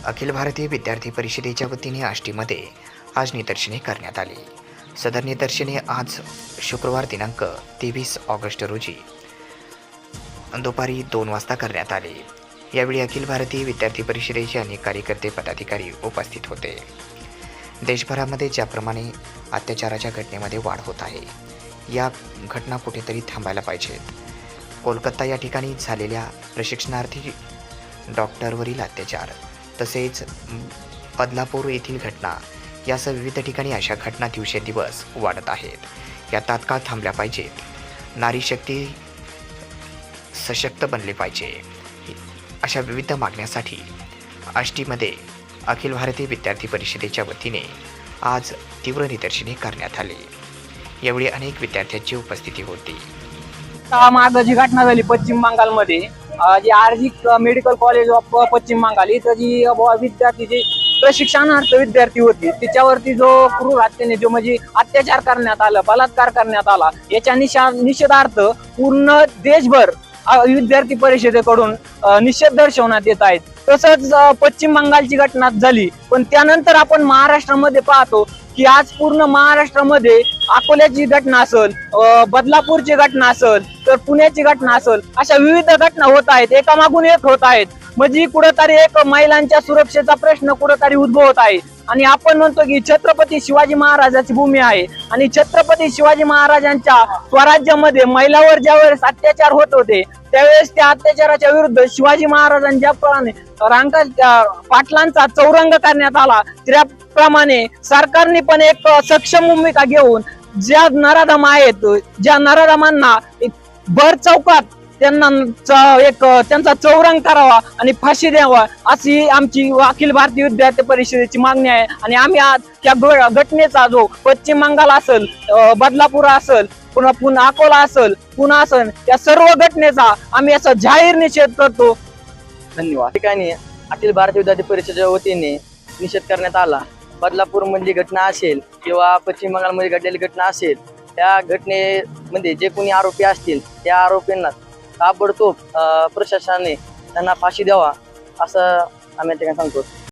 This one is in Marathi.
अखिल भारतीय विद्यार्थी परिषदेच्या वतीने आष्टीमध्ये आज निदर्शने करण्यात आली। सदर निदर्शने आज शुक्रवार दिनांक 23 ऑगस्ट रोजी दुपारी 2 वाजता करण्यात आले। यावेळी अखिल भारतीय विद्यार्थी परिषदेचे अनेक कार्यकर्ते पदाधिकारी उपस्थित होते। देशभरामध्ये ज्याप्रमाणे अत्याचाराच्या घटनेमध्ये वाढ होत आहे, या घटना कुठेतरी थांबायला पाहिजेत। कोलकाता या ठिकाणी झालेल्या प्रशिक्षणार्थी डॉक्टरवरील अत्याचार, तसेच बदलापूर येथील घटना यासह विविध ठिकाणी अशा घटना दिवसेंदिवस वाढत आहेत। या तात्काळ थांबल्या पाहिजेत। नारी शक्ती सशक्त बनले पाहिजे, अशा विविध मागण्यासाठी आष्टीमध्ये अखिल भारतीय विद्यार्थी परिषदेच्या वतीने आज तीव्र निदर्शने करण्यात आली। यावेळी अनेक विद्यार्थ्यांची उपस्थिती होती। माग जी घटना झाली पश्चिम बंगालमध्ये, जी आरजी मेडिकल कॉलेज ऑफ पश्चिम बंगाल इथं जी विद्यार्थी जे प्रशिक्षणार्थ विद्यार्थी होती, तिच्यावरती जो क्रूर हत्येने जो म्हणजे अत्याचार करण्यात आला, बलात्कार करण्यात आला, याच्या निषेधार्थ पूर्ण देशभर विद्यार्थी परिषदेकडून निषेध दर्शवण्यात येत आहेत। तसंच पश्चिम बंगालची घटना झाली, पण त्यानंतर आपण महाराष्ट्रामध्ये पाहतो की आज पूर्ण महाराष्ट्रामध्ये अकोल्याची घटना असेल, बदलापूरची घटना असेल, तर पुण्याची घटना असेल, अशा विविध घटना होत आहेत, एकामागून एक होत आहेत। म्हणजे कुठेतरी एक महिलांच्या सुरक्षेचा प्रश्न कुठेतरी उद्भवत आहे। आणि आपण म्हणतो की छत्रपती शिवाजी महाराजांची भूमी आहे, आणि छत्रपती शिवाजी महाराजांच्या स्वराज्यामध्ये महिलांवर ज्यावेळेस अत्याचार होत होते, त्यावेळेस त्या अत्याचाराच्या विरुद्ध शिवाजी महाराजांच्या पाटलांचा चौरंग करण्यात आला, त्याप्रमाणे सरकारने पण एक सक्षम भूमिका घेऊन ज्या नराधम आहेत, ज्या नराधमांना भर चौकात त्यांचा चौरंग करावा आणि फाशी द्यावा, अशी आमची अखिल भारतीय विद्यार्थी परिषदेची मागणी आहे। आणि आम्ही आज त्या घटनेचा जो पश्चिम बंगाल असेल, बदलापूर असेल, पुन्हा अकोला असेल, पुणे असेल, या सर्व घटनेचा आम्ही असा जाहीर निषेध करतो। धन्यवाद। ठिकाणी अखिल भारतीय विद्यार्थी परिषदेच्या वतीने निषेध करण्यात आला। बदलापूर मधली घटना असेल किंवा पश्चिम बंगालमध्ये घडलेली घटना असेल, त्या घटनेमध्ये जे कोणी आरोपी असतील त्या आरोपींना ताबडतोब प्रशासनाने त्यांना फाशी द्यावा, असं आम्ही त्या ठिकाणी सांगतो।